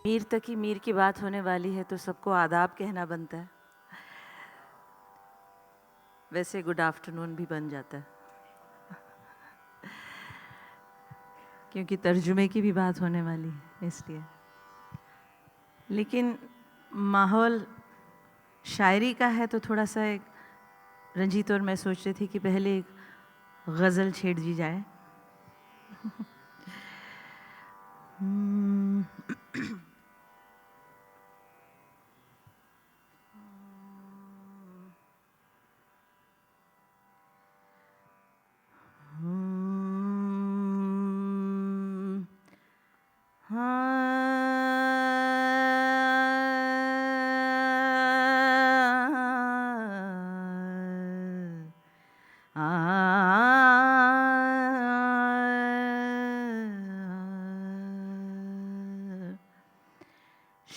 मीर तक ही मीर की बात होने वाली है तो सबको आदाब कहना बनता है। वैसे गुड आफ्टरनून भी बन जाता है क्योंकि तर्जुमे की भी बात होने वाली है इसलिए। लेकिन माहौल शायरी का है तो थोड़ा सा एक रंजीत और मैं सोच रही थी कि पहले एक गज़ल छेड़ दी जाए।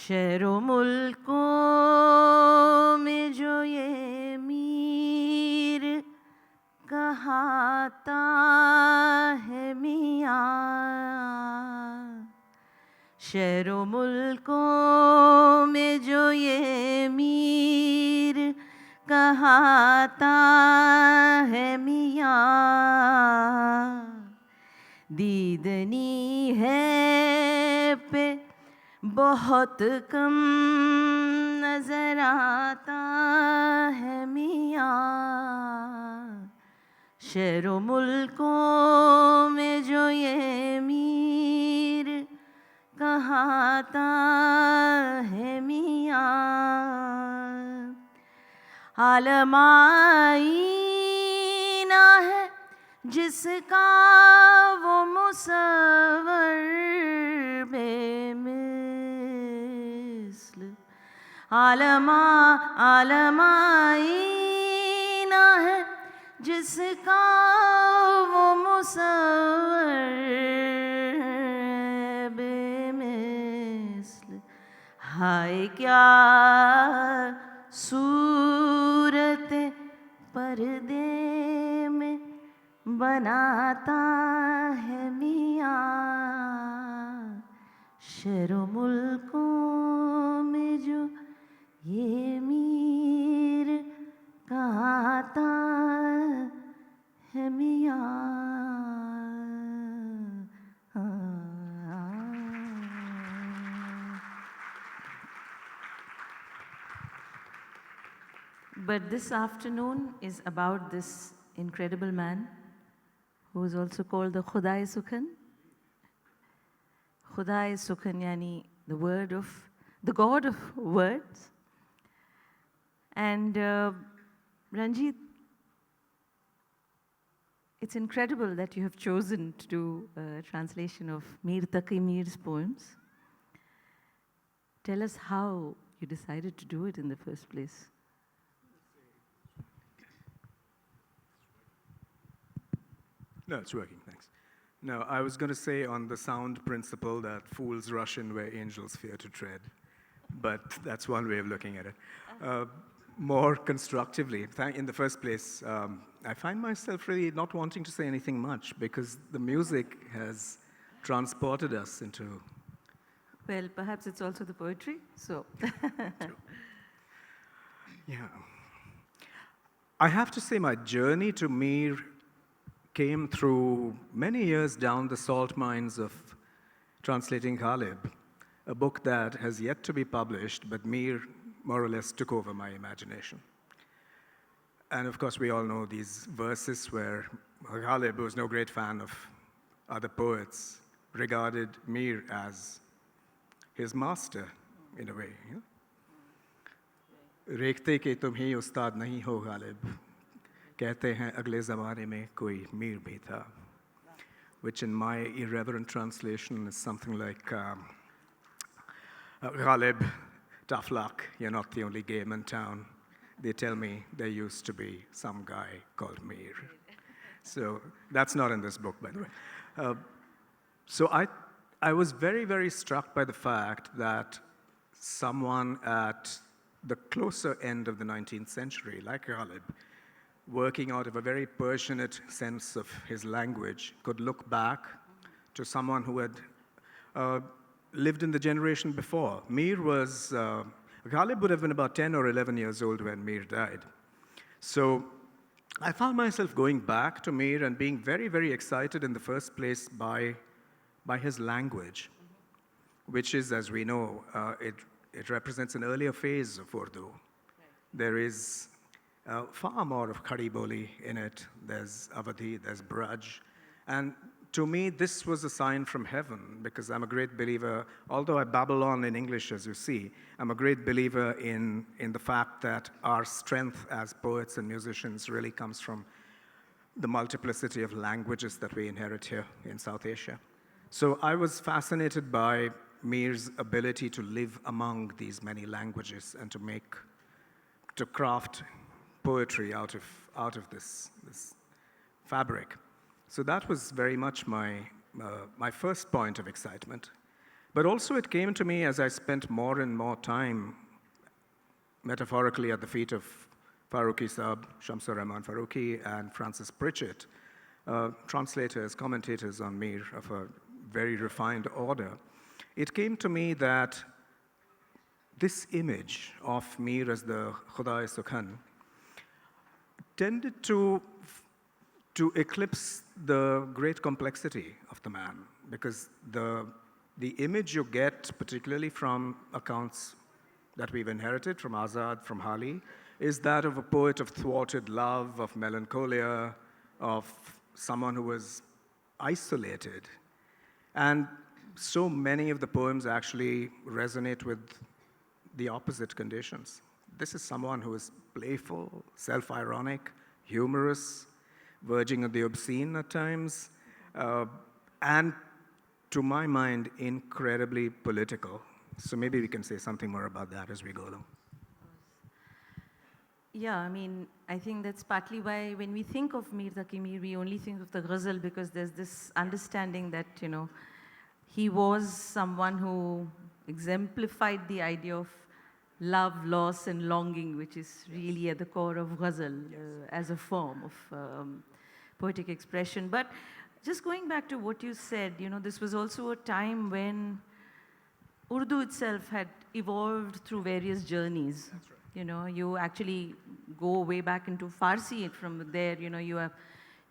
शहरों मुल्कों में जो ये मीर कहाता है मियाँ, शहरों मुल्कों में जो ये मीर कहाता है मियाँ, दीदनी है पे बहुत कम नजर आता है मियाँ, शहरों मुल्कों में जो ये मीर कहाता है मियाँ, आलम आईना है जिसका वो मुसव्वर बेमिसल, आलम आईना है जिसका वो मुसव्वर बेमिसल, हाय क्या सूरत पर्दे में बनाता है मियाँ, शहरों मुल्कों में जो ये मीर कहाता है मियाँ। But this afternoon is about this incredible man who is also called the Khuda-e-Sukhan. Khuda-e-Sukhan yani the word of, the God of words. And Ranjit, it's incredible that you have chosen to do a translation of Mir Taqi Mir's poems. Tell us how you decided to do it in the first place. No, it's working, thanks. No, I was going to say on the sound principle that fools rush in where angels fear to tread, but that's one way of looking at it. More constructively, in the first place, I find myself really not wanting to say anything much because the music has transported us into... Well, perhaps it's also the poetry, so... Yeah. I have to say my journey to Mir came through many years down the salt mines of translating Ghalib, a book that has yet to be published, but Mir more or less took over my imagination. And of course, we all know these verses where Ghalib, who was no great fan of other poets, regarded Mir as his master, in a way. Rekhte ke tum hi ustad nahi ho Ghalib, कहते हैं अगले ज़माने में कोई मीर भी था, which in my irreverent translation is something like, Ghalib, tough luck, you're not the only game in town. They tell me there used to be some guy called Mir. So that's not in this book, by the way. So I was very, very struck by the fact that someone at the closer end of the 19th century, like Ghalib, working out of a very passionate sense of his language, could look back to someone who had lived in the generation before. Ghalib would have been about 10 or 11 years old when Mir died. So I found myself going back to Mir and being very, very excited in the first place by his language, which is, as we know, it represents an earlier phase of Urdu. There is far more of Khadi Boli in it. There's Awadhi, there's Braj. And to me, this was a sign from heaven, because I'm a great believer, although I babble on in English, as you see, I'm a great believer in the fact that our strength as poets and musicians really comes from the multiplicity of languages that we inherit here in South Asia. So I was fascinated by Mir's ability to live among these many languages and to craft poetry out of this fabric. So that was very much my first point of excitement. But also it came to me as I spent more and more time, metaphorically, at the feet of Farooqi Saab, Shamsur Rahman Farooqi, and Francis Pritchett, translators, commentators on Mir of a very refined order. It came to me that this image of Mir as the Khuda-e Sukhan tended to eclipse the great complexity of the man, because the image you get, particularly from accounts that we've inherited from Azad, from Hali, is that of a poet of thwarted love, of melancholia, of someone who was isolated. And so many of the poems actually resonate with the opposite conditions. This is someone who is playful, self-ironic, humorous, verging on the obscene at times, and to my mind, incredibly political. So maybe we can say something more about that as we go along. Yeah, I mean, I think that's partly why when we think of Mir Taqi Mir, we only think of the ghazal, because there's this understanding that, he was someone who exemplified the idea of love, loss, and longing, which is really at the core of ghazal as a form of poetic expression. But just going back to what you said, this was also a time when Urdu itself had evolved through various journeys. That's right. You actually go way back into Farsi. From there, you have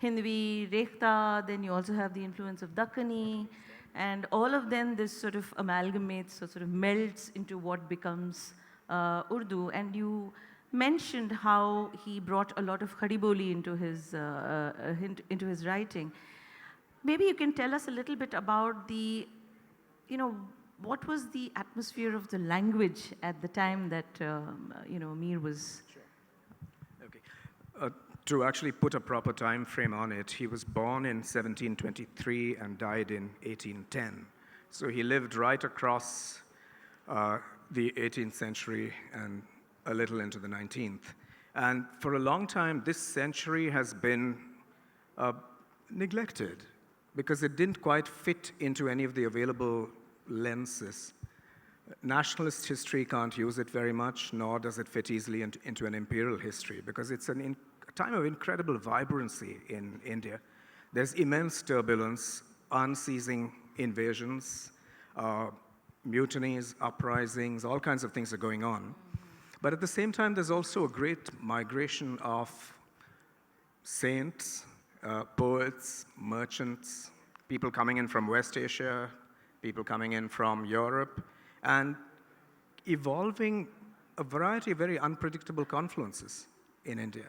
Hindvi, Rekhta, then you also have the influence of Dakkani, and all of them, this sort of amalgamates or sort of melts into what becomes Urdu. And you mentioned how he brought a lot of Khadi Boli into his writing. Maybe you can tell us a little bit about what was the atmosphere of the language at the time that Mir was. Sure. Okay. To actually put a proper time frame on it, he was born in 1723 and died in 1810. So he lived right across the 18th century and a little into the 19th. And for a long time, this century has been neglected because it didn't quite fit into any of the available lenses. Nationalist history can't use it very much, nor does it fit easily into an imperial history, because it's a time of incredible vibrancy in India. There's immense turbulence, unceasing invasions, mutinies, uprisings, all kinds of things are going on. But at the same time, there's also a great migration of saints, poets, merchants, people coming in from West Asia, people coming in from Europe, and evolving a variety of very unpredictable confluences in India.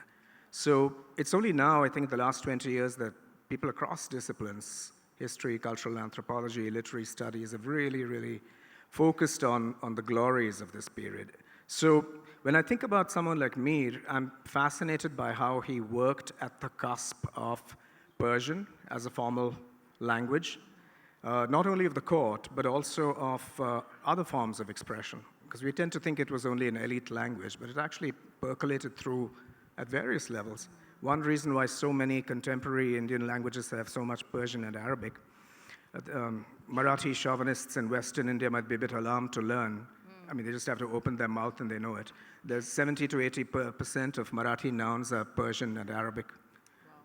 So it's only now, I think, the last 20 years that people across disciplines, history, cultural anthropology, literary studies, have really focused on the glories of this period. So when I think about someone like Mir, I'm fascinated by how he worked at the cusp of Persian as a formal language, not only of the court, but also of other forms of expression. Because we tend to think it was only an elite language, but it actually percolated through at various levels. One reason why so many contemporary Indian languages have so much Persian and Arabic, Marathi chauvinists in Western India might be a bit alarmed to learn. I mean, they just have to open their mouth and they know it. There's 70 to 80% of Marathi nouns are Persian and Arabic,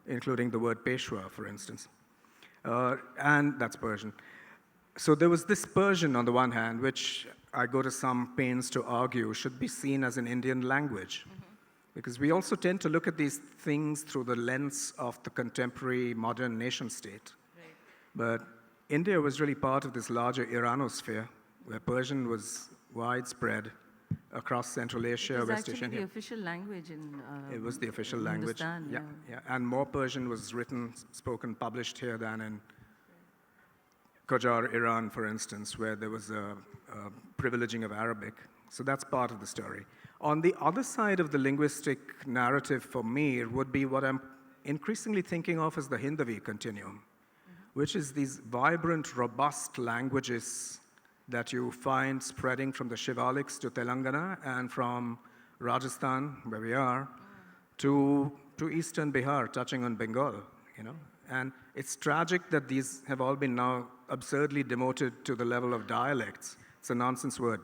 including the word Peshwa, for instance. And that's Persian. So there was this Persian on the one hand, which I go to some pains to argue should be seen as an Indian language. Because we also tend to look at these things through the lens of the contemporary modern nation state. But India was really part of this larger Iranosphere, where Persian was widespread across Central Asia, It was West actually Asia. the official language in It was the official language. Hindustan, Yeah. And more Persian was written, spoken, published here than in Qajar, Iran, for instance, where there was a privileging of Arabic. So that's part of the story. On the other side of the linguistic narrative for me, it would be what I'm increasingly thinking of as the Hindavi continuum, which is these vibrant, robust languages that you find spreading from the Shivaliks to Telangana and from Rajasthan, where we are, to eastern Bihar, touching on Bengal, you know. And it's tragic that these have all been now absurdly demoted to the level of dialects. It's a nonsense word,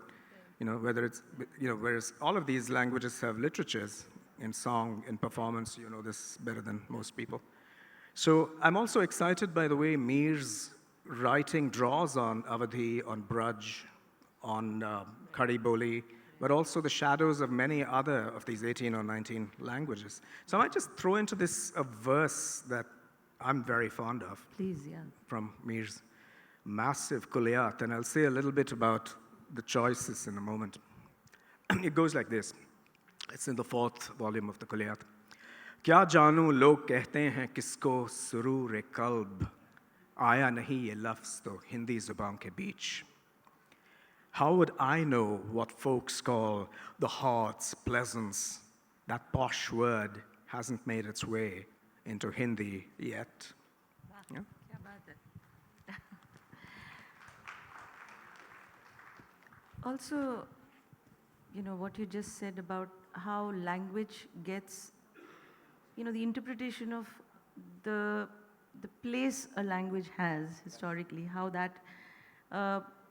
you know, whereas all of these languages have literatures in song, in performance, you know this better than most people. So I'm also excited by the way Mir's writing draws on Awadhi, on Braj, on Khadi Boli, but also the shadows of many other of these 18 or 19 languages. So I might just throw into this a verse that I'm very fond of. Please, yeah. From Mir's massive Kulliyat, and I'll say a little bit about the choices in a moment. It goes like this. It's in the 4th volume of the Kulliyat. क्या जानूं लोग कहते हैं किसको सुरूर कल्ब आया नहीं ये लफ्ज़ तो हिंदी ज़ुबान के बीच. How would I know what folks call the heart's pleasance? That posh word hasn't made its way into Hindi yet. Yeah? Kya baat hai. Also, you know, what you just said about how language gets, you know, the interpretation of the place a language has historically, how that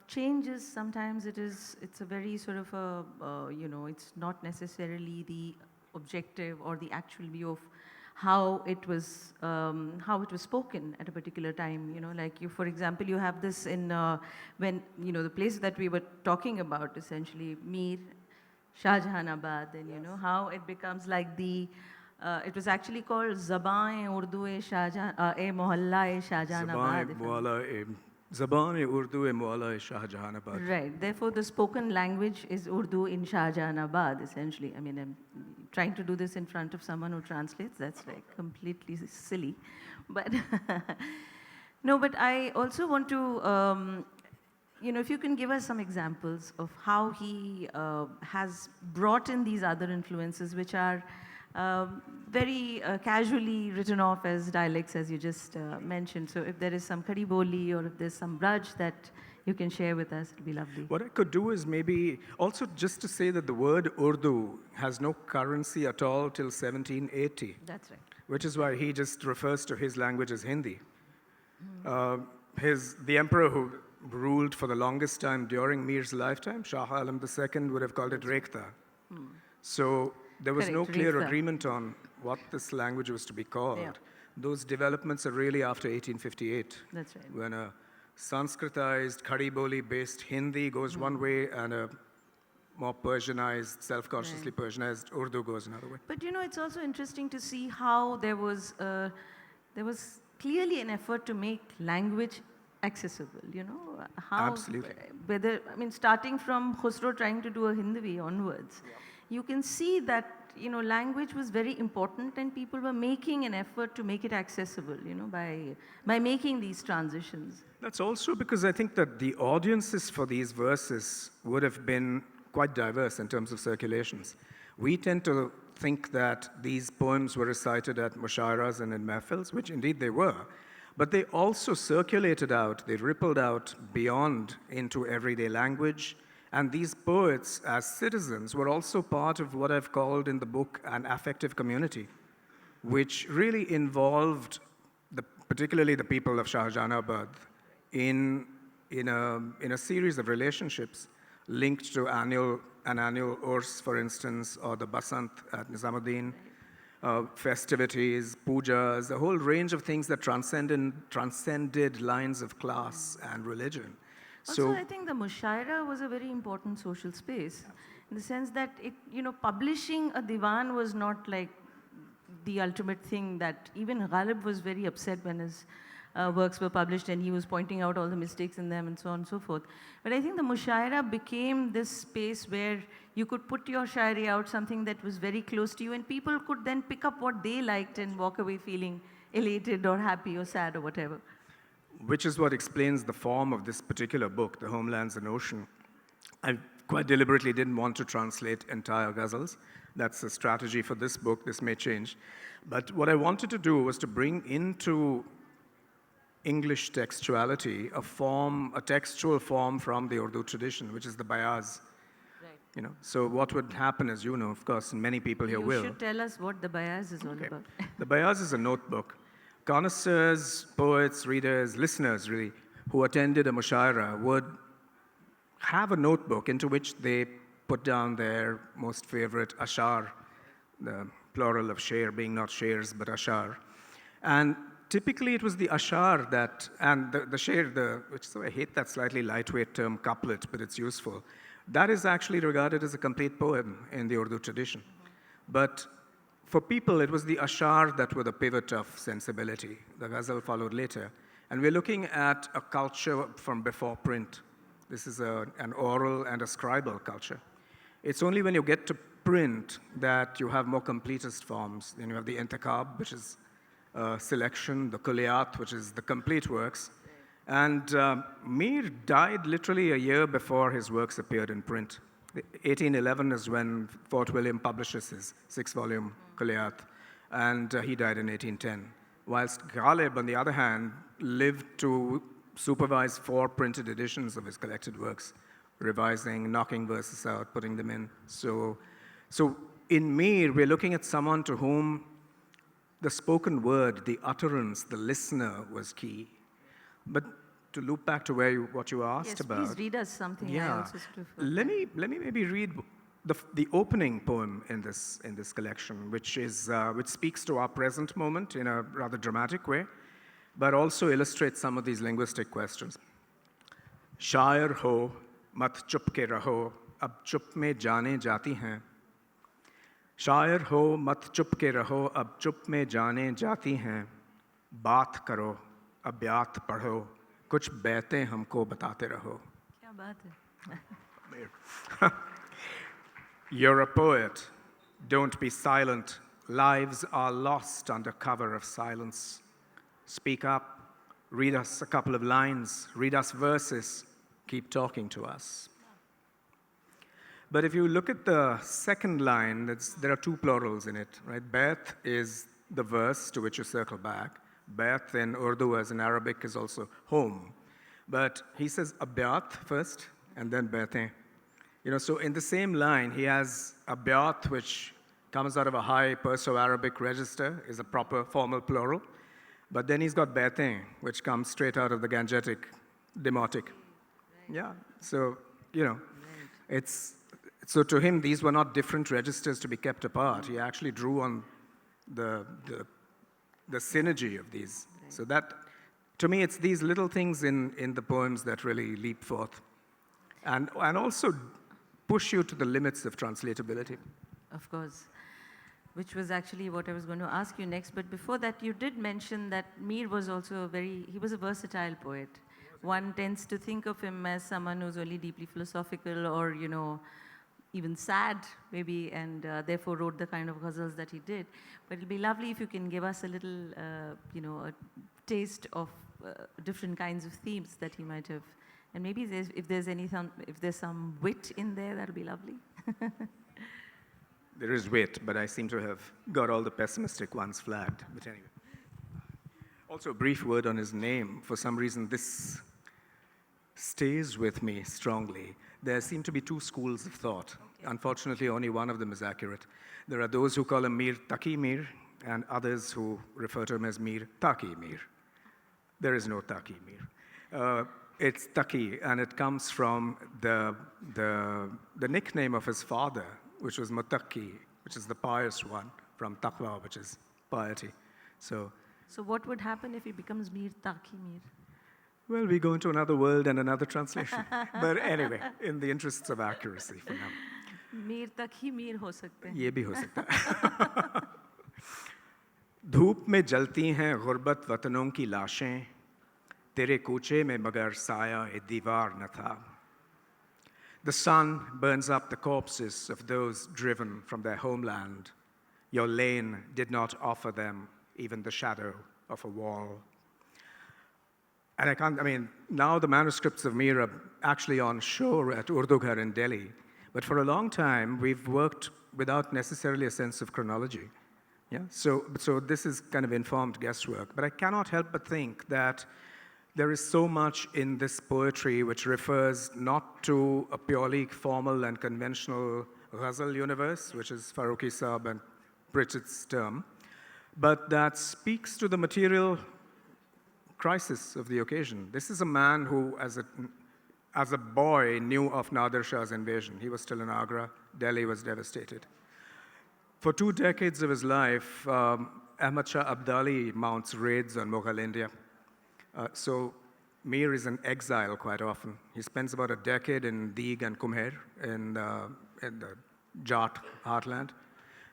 changes. Sometimes it's a very sort of a, you know, it's not necessarily the objective or the actual view of how it was spoken at a particular time. You know, like you, for example, you have this in when, you know, the place that we were talking about, essentially Mir, Shahjahanabad, and you know how it becomes like the it was actually called Zaban-e-Urdu-e Mohalla-e Shahjahanabad. Zaban-e-Urdu-e Mohalla-e Shahjahanabad. Right. Therefore, the spoken language is Urdu in Shahjahanabad, essentially. I mean, I'm trying to do this in front of someone who translates. That's like completely silly. But no, but I also want to, you know, if you can give us some examples of how he has brought in these other influences, which are very casually written off as dialects, as you just mentioned. So if there is some Khadi Boli or if there's some Braj that you can share with us, it'd be lovely. What I could do is maybe also just to say that the word Urdu has no currency at all till 1780. That's right. Which is why he just refers to his language as Hindi. The emperor who ruled for the longest time during Mir's lifetime, Shah Alam II, would have called it Rekhta. So there was no Correct, clear Rekhta. agreement on what this language was to be called. Yeah. Those developments are really after 1858. That's right. When a Sanskritized, Khadi Boli-based Hindi goes one way and a more Persianized, self-consciously Persianized Urdu goes another way. But you know, it's also interesting to see how there was clearly an effort to make language accessible. You know, how Absolutely. whether, I mean, starting from Khusro trying to do a Hindavi onwards, you can see that, you know, language was very important and people were making an effort to make it accessible. You know, by making these transitions. That's also because I think that the audiences for these verses would have been quite diverse in terms of circulations. We tend to think that these poems were recited at mushairas and in mehfils, which indeed they were, but they also circulated out, they rippled out beyond into everyday language, and these poets, as citizens, were also part of what I've called in the book an affective community, which really involved particularly the people of Shahjahanabad in a series of relationships linked to an annual Urs, for instance, or the Basant at Nizamuddin, festivities, pujas, a whole range of things that transcended lines of class and religion. Also, I think the Mushaira was a very important social space in the sense that publishing a divan was not like the ultimate thing that even Ghalib was very upset when his works were published and he was pointing out all the mistakes in them and so on and so forth. But I think the Mushaira became this space where you could put your shairi out, something that was very close to you, and people could then pick up what they liked and walk away feeling elated or happy or sad or whatever. Which is what explains the form of this particular book, The Homelands and Ocean. I quite deliberately didn't want to translate entire ghazals. That's a strategy for this book. This may change. But what I wanted to do was to bring into English textuality a textual form from the Urdu tradition, which is the bayaz. Right. So what would happen, as you know, of course, and many people here will. You should tell us what the bayaz is all about. The bayaz is a notebook. Connoisseurs, poets, readers, listeners, really, who attended a mushaira would have a notebook into which they put down their most favorite ashar, the plural of sher being not shairs, but ashar. And typically it was the ashar and the sher, I hate that slightly lightweight term couplet, but it's useful. That is actually regarded as a complete poem in the Urdu tradition. But for people, it was the ashar that were the pivot of sensibility. The ghazal followed later. And we're looking at a culture from before print. This is an oral and a scribal culture. It's only when you get to print that you have more completist forms. Then you have the intikhab, which is selection, the kulliyat, which is the complete works. And Mir died literally a year before his works appeared in print. 1811 is when Fort William publishes his 6-volume kulliyat, and he died in 1810. Whilst Ghalib, on the other hand, lived to supervise 4 printed editions of his collected works, revising, knocking verses out, putting them in. So in Mir, we're looking at someone to whom the spoken word, the utterance, the listener was key. But to loop back to what you asked about. Yes, please read us something. Yeah. I also sort of, Let me maybe read the opening poem in this collection, which speaks to our present moment in a rather dramatic way, but also illustrates some of these linguistic questions. Shair ho, mat chup ke raho, ab chup mein jaane jati hain. Shair ho, mat chup ke raho, ab chup mein jaane jati hain. Baat karo, abyat padho, kuch baitein humko batate raho. Kya baat hai? You're a poet. Don't be silent. Lives are lost under cover of silence. Speak up. Read us a couple of lines. Read us verses. Keep talking to us. But if you look at the second line, there are 2 plurals in it, right? Bait is the verse to which you circle back. Bait in Urdu, as in Arabic, is also home. But he says abyat first, and then baitain. So in the same line, he has abyat, which comes out of a high Perso-Arabic register, is a proper formal plural. But then he's got baitain, which comes straight out of the Gangetic demotic. Right. Yeah, so, right. So to him, these were not different registers to be kept apart. He actually drew on the synergy of these. Right. So that, to me, it's these little things in the poems that really leap forth. And also push you to the limits of translatability. Of course, which was actually what I was going to ask you next. But before that, you did mention that Mir was also he was a versatile poet. One tends to think of him as someone who's only deeply philosophical or, even sad, maybe, and therefore wrote the kind of ghazals that he did. But it'll be lovely if you can give us a little, a taste of different kinds of themes that he might have. And maybe if there's some wit in there, that'll be lovely. There is wit, but I seem to have got all the pessimistic ones flagged. But anyway. Also, a brief word on his name. For some reason, this stays with me strongly. There seem to be 2 schools of thought. Okay. Unfortunately, only one of them is accurate. There are those who call him Mir Taqi Mir, and others who refer to him as Mir Taqi Mir. There is no Taqi Mir. It's Taqi, and it comes from the nickname of his father, which was Muttaqi, which is the pious one, from Taqwa, which is piety. So what would happen if he becomes Mir Taqi Mir? Well, we go into another world and another translation. But anyway, in the interests of accuracy for now. Mir तक ही मीर हो सकते हैं. ये भी हो सकता है. धूप में जलती हैं गुर्बत वतनों की लाशें, तेरे कूचे में मगर साया ए दीवार न था. The sun burns up the corpses of those driven from their homeland. Your lane did not offer them even the shadow of a wall. And now the manuscripts of Mir are actually on show at Urdughar in Delhi. But for a long time, we've worked without necessarily a sense of chronology. Yeah? So this is kind of informed guesswork. But I cannot help but think that there is so much in this poetry which refers not to a purely formal and conventional ghazal universe, which is Farooqi Saab and Pritchett's term, but that speaks to the material crisis of the occasion. This is a man who, as a boy, knew of Nadir Shah's invasion. He was still in Agra. Delhi was devastated. For 2 decades of his life, Ahmad Shah Abdali mounts raids on Mughal India. So Mir is in exile quite often. He spends about a decade in Deeg and Kumher in the Jat heartland,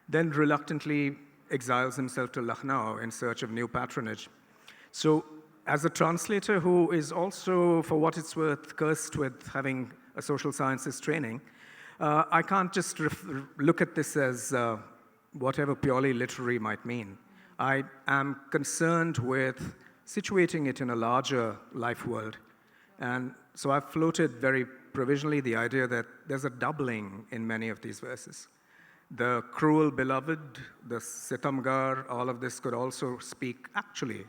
then reluctantly exiles himself to Lucknow in search of new patronage. So as a translator who is also, for what it's worth, cursed with having a social sciences training, I can't just look at this as whatever purely literary might mean. I am concerned with situating it in a larger life world. And so I've floated very provisionally the idea that there's a doubling in many of these verses. The cruel beloved, the sitamgar, all of this could also speak actually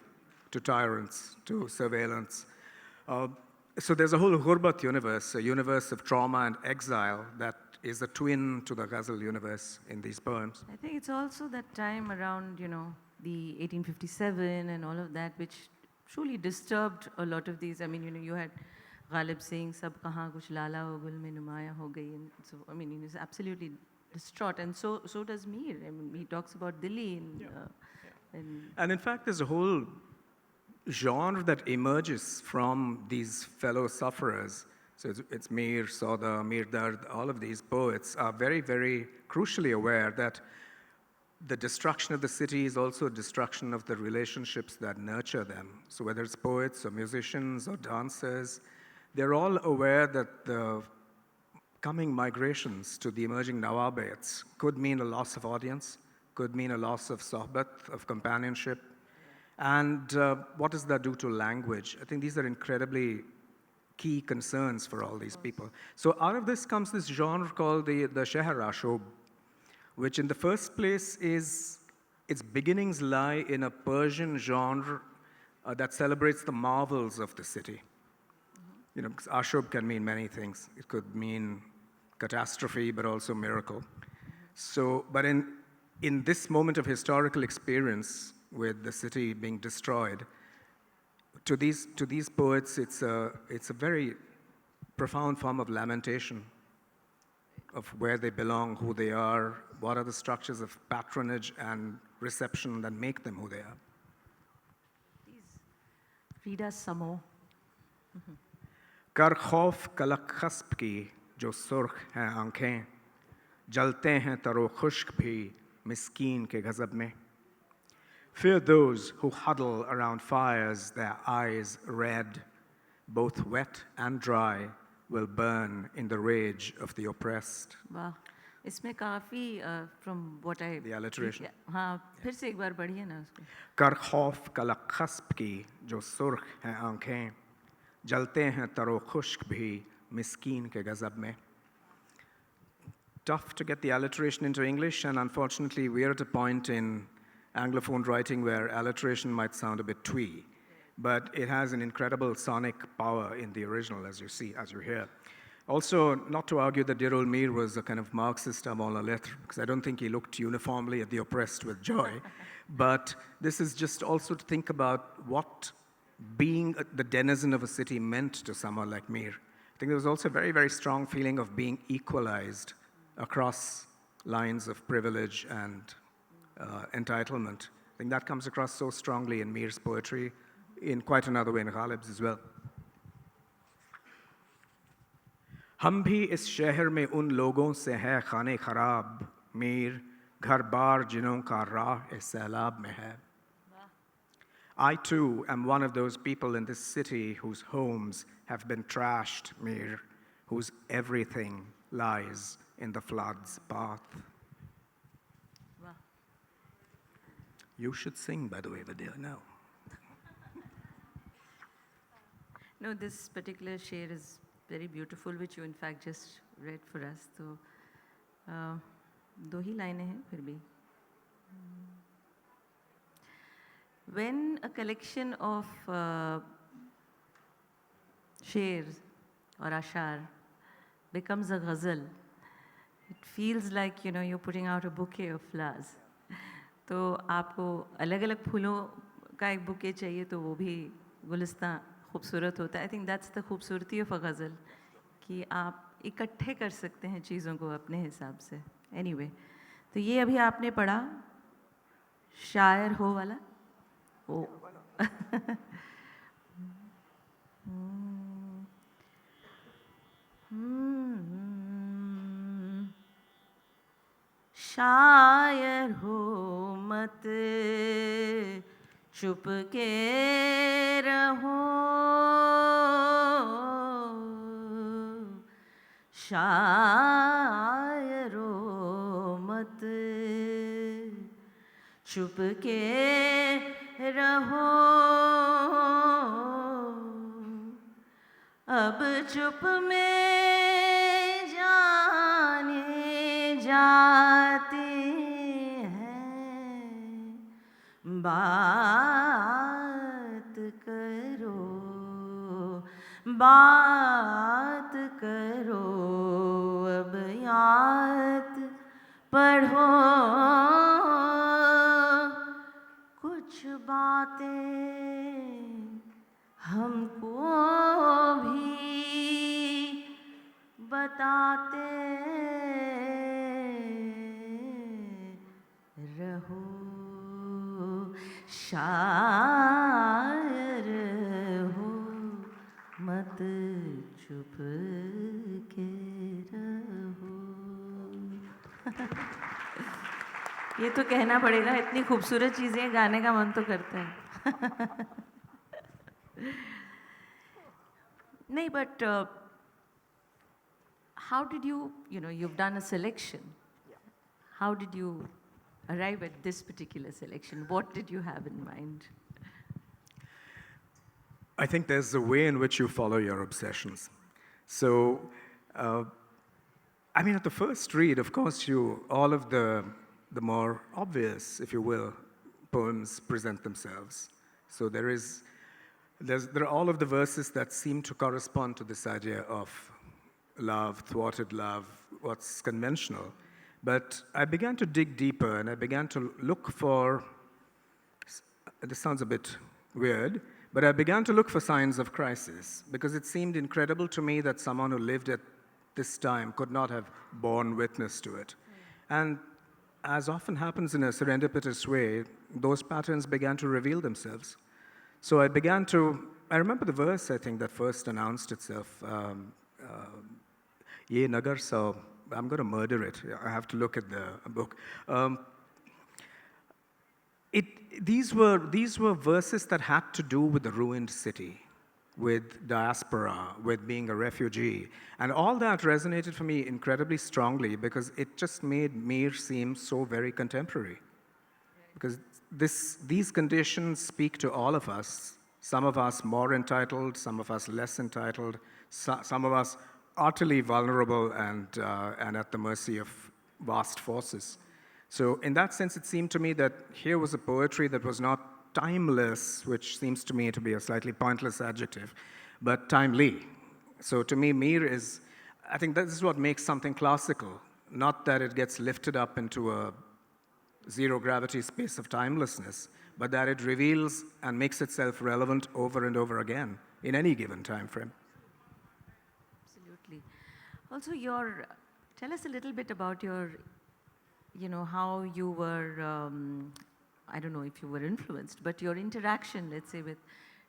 to tyrants, to surveillance. So there's a whole ghurbat universe, a universe of trauma and exile that is a twin to the ghazal universe in these poems. I think it's also that time around, the 1857 and all of that, which truly disturbed a lot of these. You had Ghalib saying, "Sab kahan kuch lala ho gul mein numaya ho gayi." And so, he's absolutely distraught. And so does Mir. He talks about Delhi. And in fact, there's a whole genre that emerges from these fellow sufferers. So it's Mir, Sauda, Mir Dard, all of these poets are very, very crucially aware that the destruction of the city is also a destruction of the relationships that nurture them. So whether it's poets or musicians or dancers, they're all aware that the coming migrations to the emerging Nawabates could mean a loss of audience, could mean a loss of sohbat, of companionship. And what does that do to language? I think these are incredibly key concerns for all these people. So out of this comes this genre called the Sheher-Ashob, which in the first place its beginnings lie in a Persian genre that celebrates the marvels of the city. Because Ashub can mean many things. It could mean catastrophe, but also miracle. So, but in this moment of historical experience with the city being destroyed, to these poets, it's a very profound form of lamentation of where they belong, who they are, what are the structures of patronage and reception that make them who they are. Please read us some more. कर खौफ कलक खस्प की जो सुर्ख हैं आंखें, जलते हैं तरो खुश्क भी मिस्कीन के गज़ब में. Fear those who huddle around fires, their eyes red, both wet and dry, will burn in the rage of the oppressed. Wow. इसमें काफ़ी from what I... The alliteration. हाँ, फिर से एक बार पढ़िए ना उसको. कर खौफ कलक खस्प की जो सुर्ख हैं आंखें, जलते हैं तरो खुश्क भी मिस्कीन के गज़ब में. Tough to get the alliteration into English, and unfortunately we're at a point in Anglophone writing where alliteration might sound a bit twee, but it has an incredible sonic power in the original, as you hear. Also, not to argue that dear old Mir was a kind of Marxist avant la lettre, because I don't think he looked uniformly at the oppressed with joy, but this is just also to think about what being the denizen of a city meant to someone like Mir. I think there was also a very, very strong feeling of being equalized across lines of privilege and entitlement. I think that comes across so strongly in Mir's poetry, in quite another way in Ghalib's as well. हम भी इस शहर में उन लोगों से है खाने खराब, मीर घर बार जिन्हों का राह इस सैलाब में है. I too am one of those people in this city whose homes have been trashed, Mir, whose everything lies in the flood's path. Wow. You should sing, by the way, Vidya, now. No, this particular share is very beautiful, which you in fact just read for us. So, दो ही लाइनें हैं फिर भी. When a collection of shares or ashar becomes a ghazal, it feels like, you're putting out a bouquet of flowers. तो आपको अलग अलग फूलों का एक बुके चाहिए तो वो भी गुलिस्तां खूबसूरत होता है. आई थिंक दैट्स द खूबसूरती ऑफ अ गज़ल कि आप इकट्ठे कर सकते हैं चीज़ों को अपने हिसाब से. एनीवे, तो ये अभी आपने पढ़ा शायर हो वाला. ओ शायर हो मत चुप के रहो, शायरो मत चुप के रहो, अब चुप में जाने जाते हैं, बात करो, बात करो, अब याद पढ़ो, कुछ बातें हमको भी बताते रहो, शायर हो मत चुप के रहो. ये तो कहना पड़ेगा, इतनी खूबसूरत चीज़ें गाने का मन तो करता है. नहीं, but how did you've done a selection. How did you arrive at this particular selection? What did you have in mind? I think there's a way in which you follow your obsessions. So, at the first read, of course, all of the more obvious, if you will, poems present themselves. So there are all of the verses that seem to correspond to this idea of love, thwarted love, what's conventional. But I began to dig deeper and I began to look for, this sounds a bit weird, but I began to look for signs of crisis because it seemed incredible to me that someone who lived at this time could not have borne witness to it. And as often happens in a serendipitous way, those patterns began to reveal themselves. So I remember the verse, I think, that first announced itself, Ye Nagar, so I'm going to murder it. I have to look at the book. These were verses that had to do with the ruined city, with diaspora, with being a refugee. And all that resonated for me incredibly strongly because it just made Mir seem so very contemporary. Because these conditions speak to all of us, some of us more entitled, some of us less entitled, some of us utterly vulnerable and at the mercy of vast forces. So in that sense, it seemed to me that here was a poetry that was not timeless, which seems to me to be a slightly pointless adjective, but timely. So to me, Mir I think this is what makes something classical, not that it gets lifted up into a zero gravity space of timelessness, but that it reveals and makes itself relevant over and over again in any given time frame. Absolutely. Also, tell us a little bit about your, how you were, I don't know if you were influenced, but your interaction, let's say, with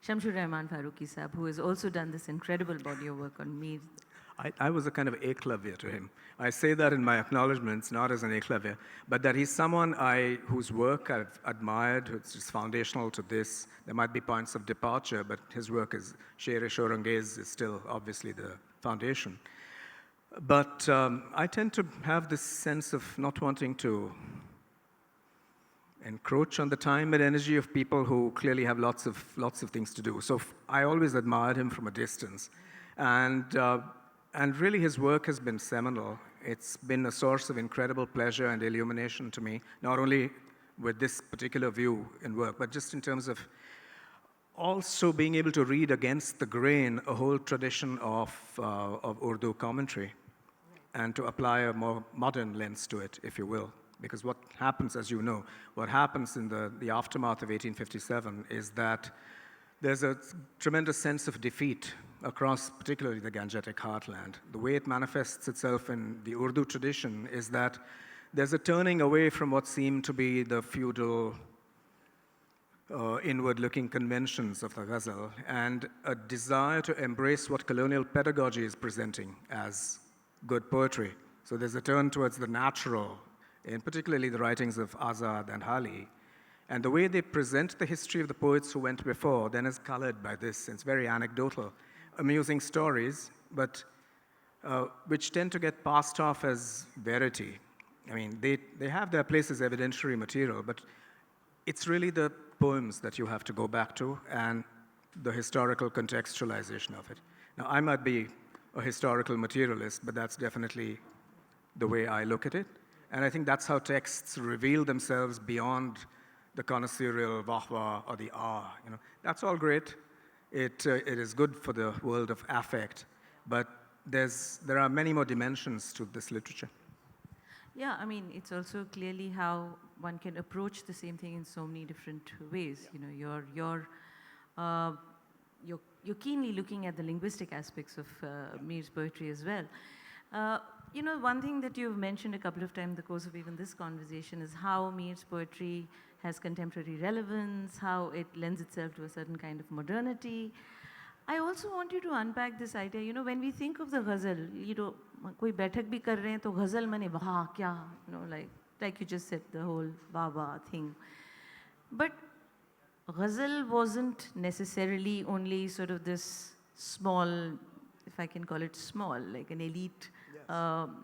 Shamsur Rahman Farooqi Sahab, who has also done this incredible body of work on Mir. I was a kind of éclavier to him. I say that in my acknowledgements, not as an éclavier, but that he's someone whose work I've admired, who's just foundational to this. There might be points of departure, but his work is Sher Shorangez is still obviously the foundation. But I tend to have this sense of not wanting to encroach on the time and energy of people who clearly have lots of things to do. So I always admired him from a distance, and really his work has been seminal. It's been a source of incredible pleasure and illumination to me, not only with this particular view in work, but just in terms of also being able to read against the grain a whole tradition of Urdu commentary and to apply a more modern lens to it, if you will. Because what happens, as you know, what happens in the aftermath of 1857 is that there's a tremendous sense of defeat across particularly the Gangetic heartland. The way it manifests itself in the Urdu tradition is that there's a turning away from what seemed to be the feudal, inward-looking conventions of the ghazal and a desire to embrace what colonial pedagogy is presenting as good poetry. So there's a turn towards the natural, in particularly the writings of Azad and Hali. And the way they present the history of the poets who went before then is colored by this. It's very anecdotal, amusing stories, but which tend to get passed off as verity. I mean, they have their place as evidentiary material, but it's really the poems that you have to go back to and the historical contextualization of it. Now, I might be a historical materialist, but that's definitely the way I look at it. And I think that's how texts reveal themselves beyond the connoisseurial wahwa or the You know, that's all great. It is good for the world of affect, but there are many more dimensions to this literature. Yeah, I mean, it's also clearly how one can approach the same thing in so many different ways. You know, you're keenly looking at the linguistic aspects of Mir's poetry as well. You know, one thing that you've mentioned a couple of times in the course of even this conversation is how Mir's poetry has contemporary relevance, how it lends itself to a certain kind of modernity. I also want you to unpack this idea, you know, when we think of the ghazal, you know, koi baithak bhi kar rahe hain to ghazal mane wah kya, you know, like you just said, the whole wah thing. But ghazal wasn't necessarily only sort of this small, if I can call it small, like an elite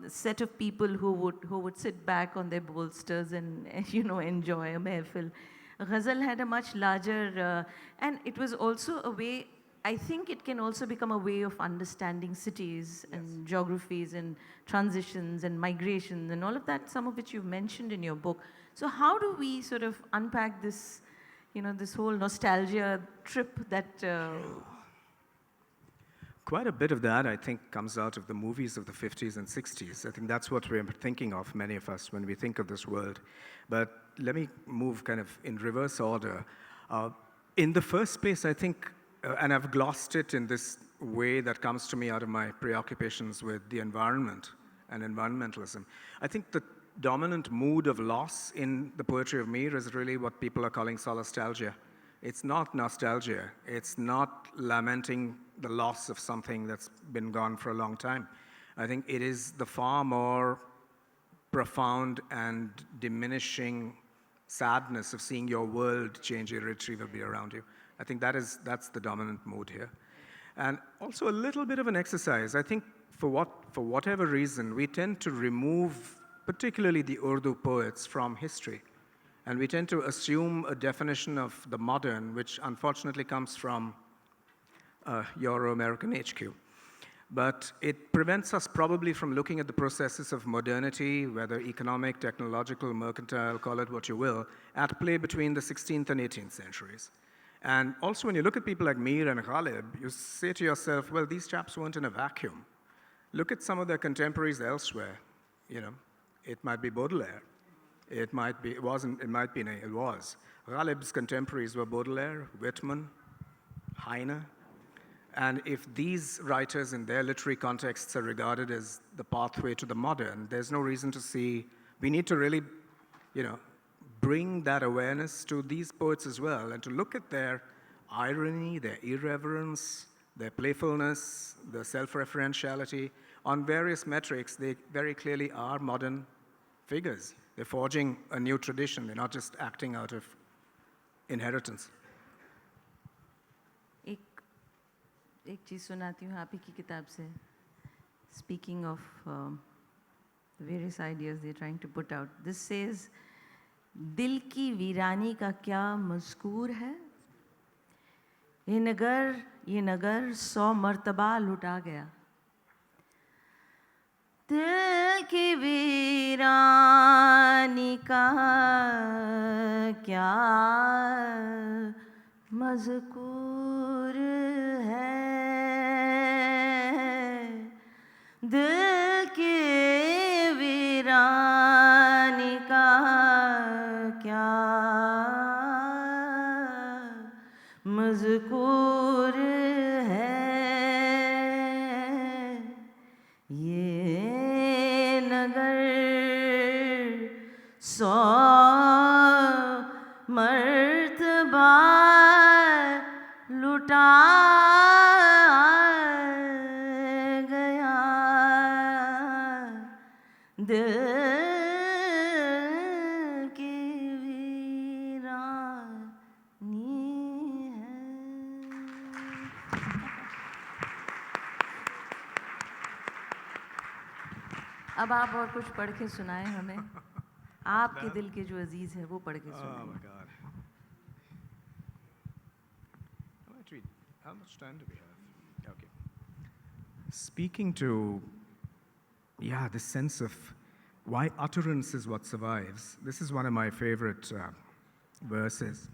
set of people who would sit back on their bolsters and you know, enjoy a mehfil. Ghazal had a much larger, and it was also a way, I think it can also become a way of understanding cities and geographies and transitions and migrations and all of that, some of which you've mentioned in your book. So how do we sort of unpack this, you know, this whole nostalgia trip that... Quite a bit of that, I think, comes out of the movies of the 50s and 60s. I think that's what we're thinking of, many of us, when we think of this world. But let me move kind of in reverse order. In the first place, I think, and I've glossed it in this way that comes to me out of my preoccupations with the environment and environmentalism. I think the dominant mood of loss in the poetry of Mir is really what people are calling solastalgia. It's not nostalgia. It's not lamenting the loss of something that's been gone for a long time. I think it is the far more profound and diminishing sadness of seeing your world change irretrievably around you. I think that's the dominant mood here. And also a little bit of an exercise. I think for whatever reason, we tend to remove particularly the Urdu poets from history. And we tend to assume a definition of the modern, which unfortunately comes from Euro-American HQ. But it prevents us probably from looking at the processes of modernity, whether economic, technological, mercantile, call it what you will, at play between the 16th and 18th centuries. And also when you look at people like Mir and Ghalib, you say to yourself, well, these chaps weren't in a vacuum. Look at some of their contemporaries elsewhere. You know, it might be Baudelaire. It might be, it wasn't, it might be, it was. Ghalib's contemporaries were Baudelaire, Whitman, Heine. And if these writers in their literary contexts are regarded as the pathway to the modern, there's no reason to see, we need to really, you know, bring that awareness to these poets as well and to look at their irony, their irreverence, their playfulness, the self-referentiality. On various metrics, they very clearly are modern figures. They're forging a new tradition. They're not just acting out of inheritance. एक चीज़ सुनाती हूँ आप ही की किताब से. Speaking of various ideas they're trying to put out. This says, दिल की वीरानी का क्या मज़कूर है? ये नगर 100 मर्तबा लुटा गया. दिल की वीरानी का क्या मज़कूर है? दिल की वीरानी का क्या मज़कूर है? ये नगर 100 मर्तबा लुटा गया. दिल की वीरानी है. अब आप और कुछ पढ़ के सुनाएं हमें. आपके दिल के जो अजीज है वो पढ़ के Oh सुनाएं. my God. How much how much time do we have? Okay. Speaking to, this sense of why utterance is what survives. This is one of my favorite verses.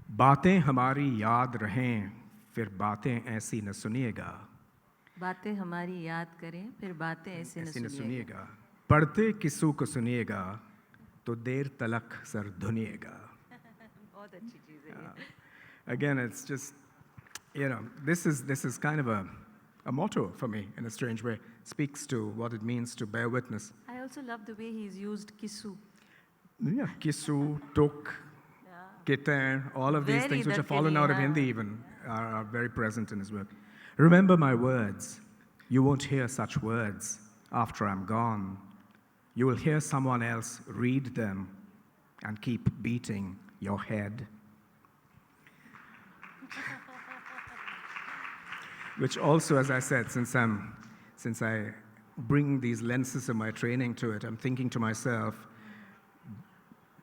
बातें हमारी याद रहें, फिर बातें ऐसी न सुनिएगा. बातें हमारी याद करें फिर बातें ऐसे ऐसी न न सुनिए. सुनिएगा. पढ़ते किस्सों को सुनिएगा, तो देर तलक सर धुनिएगा. बहुत अच्छी चीज़ है ये. Again, it's just, this is kind of a motto for me in a strange way. Speaks to what it means to bear witness. I also love the way he's used kissu. Yeah, kisu, tok, kitain, all of these Very things which have Dakkini, fallen out of yeah. Hindi even are very present in his work. Remember my words. You won't hear such words after I'm gone. You will hear someone else read them and keep beating your head. Which also, as I said, since I bring these lenses of my training to it, I'm thinking to myself,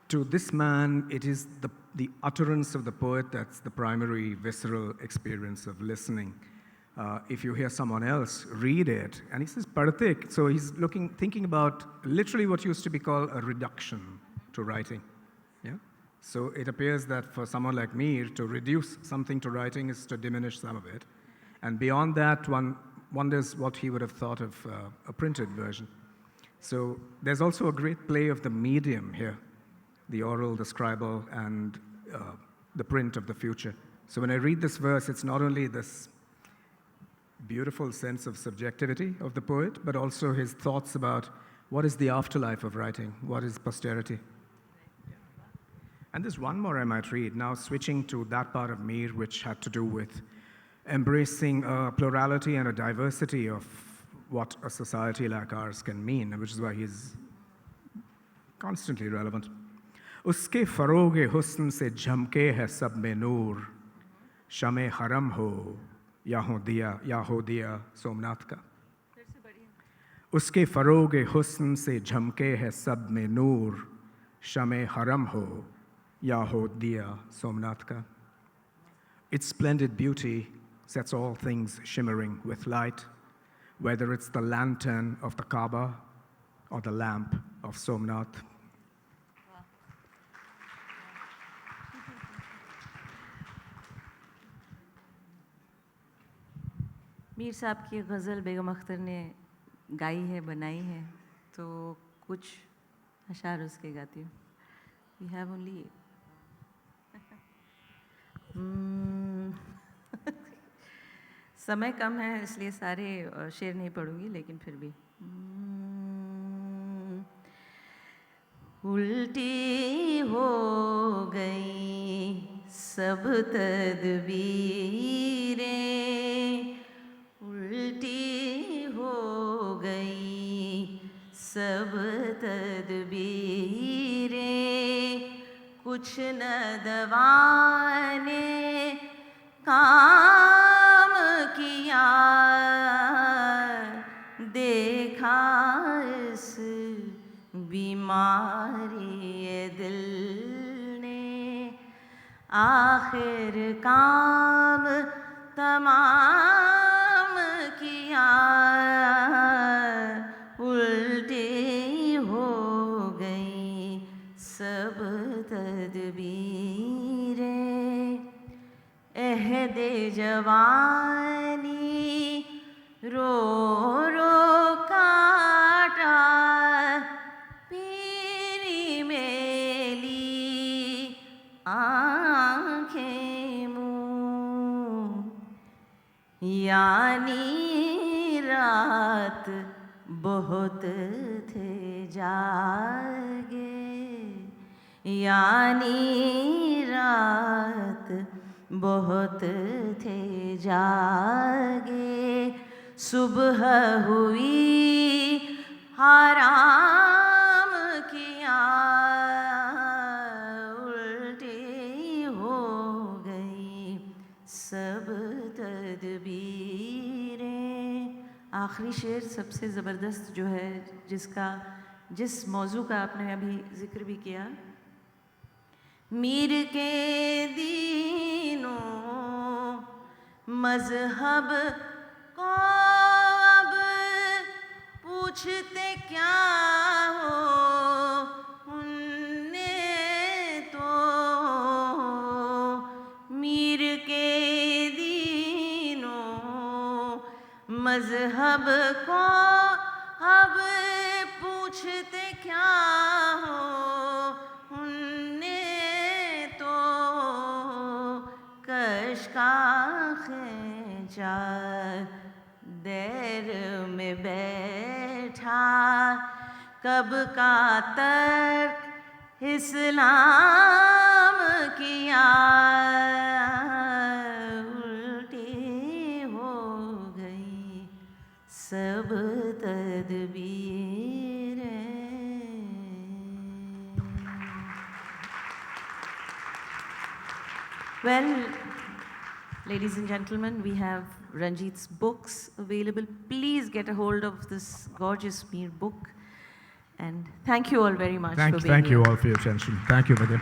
to this man, it is the utterance of the poet that's the primary visceral experience of listening. If you hear someone else read it, and he says partik, so he's thinking about literally what used to be called a reduction to writing. Yeah? So it appears that for someone like me, to reduce something to writing is to diminish some of it. And beyond that, one wonders what he would have thought of a printed version. So there's also a great play of the medium here, the oral, the scribal, and the print of the future. So when I read this verse, it's not only this beautiful sense of subjectivity of the poet, but also his thoughts about what is the afterlife of writing, what is posterity. And there's one more I might read, now switching to that part of Mir which had to do with embracing a plurality and a diversity of what a society like ours can mean, which is why he's constantly relevant. उसके फरोगे हुस्न से झमके है सब में नूर, शमे हरम हो या हो दिया सोमनाथ का. उसके फरोगे हुस्न से झमके है सब में नूर, शमे हरम हो या हो दिया सोमनाथ का. Its splendid beauty sets all things shimmering with light, whether it's the lantern of the Kaaba or the lamp of Somnath. Mir साहब की गज़ल बेगम अख्तर ने गाई है, बनाई है, तो कुछ अशार उसके गाती हूँ. We have only समय कम है इसलिए सारे शेर नहीं पढ़ूंगी, लेकिन फिर भी. उल्टी हो गई सब तदबीरें उल्टी हो गई, सब तदबीरें कुछ न दवा ने काम किया, देखा इस बीमारी ये दिल ने, आखिर काम तमाम किया, उल्टी हो गई सब तदबीरें। अहदे जवानी रो रो काटा, पीरी मेली आँखें मुँह, यानी रात बहुत थे जागे, यानी रात बहुत थे जागे, सुबह हुई हराम किया, उल्टी हो गई सब तदबीरें। आखिरी शेर सबसे ज़बरदस्त जो है, जिस मौजू का आपने अभी जिक्र भी किया, मीर के दीनों मजहब को अब पूछते क्या हो, उनने तो मीर के दीनों मजहब को अब पूछते क्या हो, उनने तो कश का खींचा देर में बैठा, कब का तर्क इस्लाम किया, उल्टी हो गई सब तदबीरें। Well, ladies and gentlemen, we have Ranjit's books available. Please get a hold of this gorgeous Mir book. And thank you all very much for being here. Thank you all for your attention. Thank you, Madam.